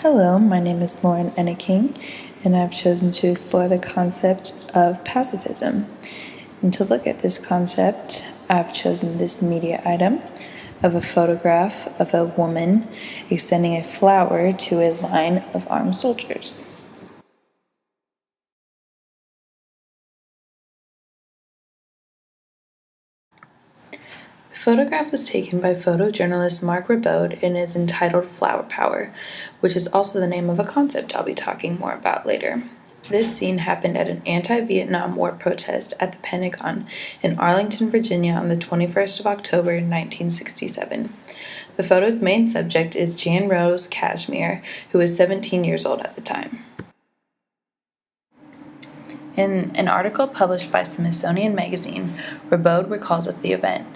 Hello, my name is Lauren Enneking, and I've chosen to explore the concept of pacifism. And to look at this concept, I've chosen this media item of a photograph of a woman extending a flower to a line of armed soldiers. The photograph was taken by photojournalist Mark Ribot and is entitled Flower Power, which is also the name of a concept I'll be talking more about later. This scene happened at an anti-Vietnam War protest at the Pentagon in Arlington, Virginia on the 21st of October, 1967. The photo's main subject is Jan Rose Cashmere, who was 17 years old at the time. In an article published by Smithsonian Magazine, Ribot recalls of the event.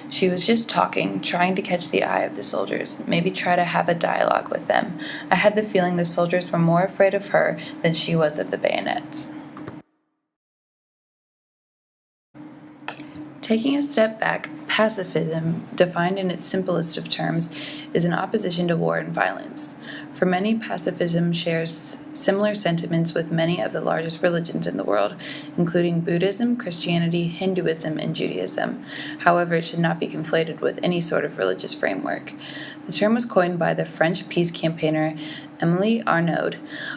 She was just talking, trying to catch the eye of the soldiers, maybe try to have a dialogue with them. I had the feeling the soldiers were more afraid of her than she was of the bayonets. Taking a step back, pacifism, defined in its simplest of terms, is an opposition to war and violence. For many, pacifism shares similar sentiments with many of the largest religions in the world, including Buddhism, Christianity, Hinduism, and Judaism. However, it should not be conflated with any sort of religious framework. The term was coined by the French peace campaigner Émile Arnaud.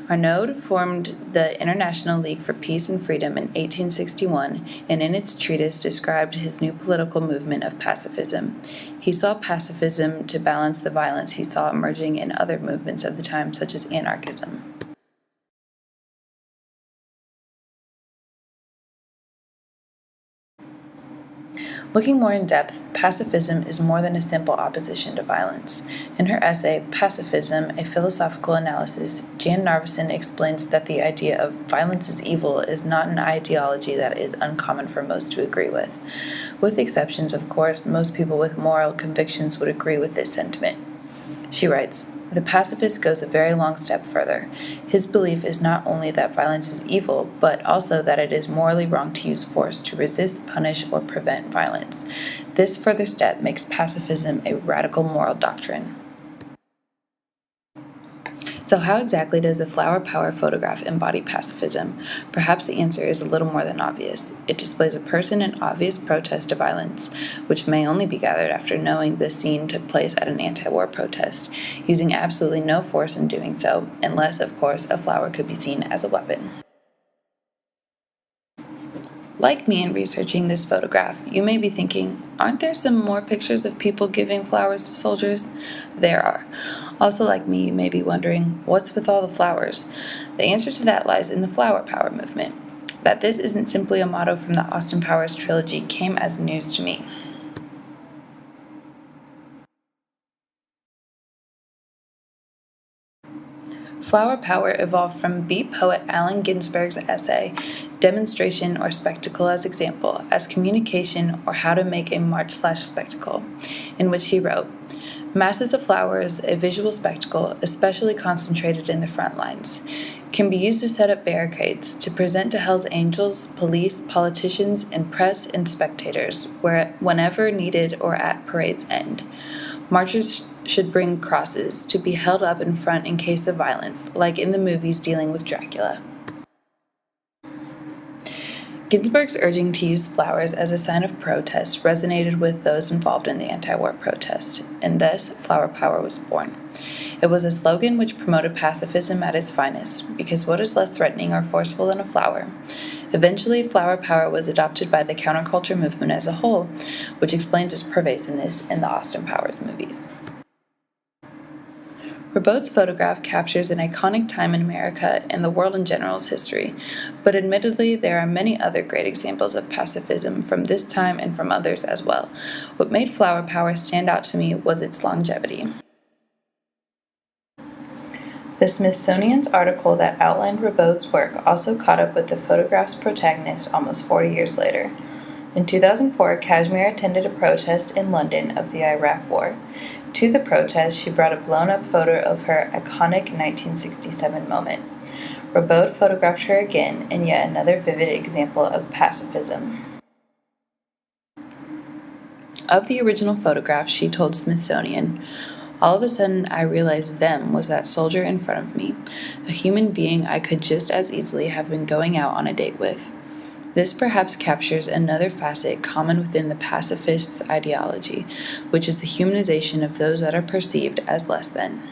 Arnaud formed the International League for Peace and Freedom in 1861, and in its treatise described his new political movement of pacifism. He saw pacifism to balance the violence he saw emerging in other movements of the time, such as anarchism. Looking more in depth, pacifism is more than a simple opposition to violence. In her essay, Pacifism, A Philosophical Analysis, Jan Narveson explains that the idea of violence is evil is not an ideology that is uncommon for most to agree with. With exceptions, of course, most people with moral convictions would agree with this sentiment. She writes, "The pacifist goes a very long step further. His belief is not only that violence is evil, but also that it is morally wrong to use force to resist, punish, or prevent violence. This further step makes pacifism a radical moral doctrine." So how exactly does the Flower Power photograph embody pacifism? Perhaps the answer is a little more than obvious. It displays a person in obvious protest to violence, which may only be gathered after knowing the scene took place at an anti-war protest, using absolutely no force in doing so, unless, of course, a flower could be seen as a weapon. Like me in researching this photograph, you may be thinking, aren't there some more pictures of people giving flowers to soldiers? There are. Also, like me, you may be wondering, what's with all the flowers? The answer to that lies in the Flower Power movement. That this isn't simply a motto from the Austin Powers trilogy came as news to me. Flower Power evolved from beat poet Allen Ginsberg's essay, Demonstration or Spectacle as Example, as Communication or How to Make a March/Spectacle, in which he wrote, "Masses of flowers, a visual spectacle, especially concentrated in the front lines, can be used to set up barricades, to present to Hell's Angels, police, politicians, and press and spectators, whenever needed or at parade's end. Marchers should bring crosses, to be held up in front in case of violence, like in the movies dealing with Dracula." Ginsberg's urging to use flowers as a sign of protest resonated with those involved in the anti-war protest, and thus Flower Power was born. It was a slogan which promoted pacifism at its finest, because what is less threatening or forceful than a flower? Eventually, Flower Power was adopted by the counterculture movement as a whole, which explains its pervasiveness in the Austin Powers movies. Ribot's photograph captures an iconic time in America and the world in general's history, but admittedly there are many other great examples of pacifism from this time and from others as well. What made Flower Power stand out to me was its longevity. The Smithsonian's article that outlined Ribot's work also caught up with the photograph's protagonist almost 40 years later. In 2004, Kashmir attended a protest in London of the Iraq War. To the protest, she brought a blown-up photo of her iconic 1967 moment. Ribot photographed her again in yet another vivid example of pacifism. Of the original photograph, she told Smithsonian, All of a sudden, I realized them was that soldier in front of me, a human being I could just as easily have been going out on a date with. This perhaps captures another facet common within the pacifist ideology, which is the humanization of those that are perceived as less than.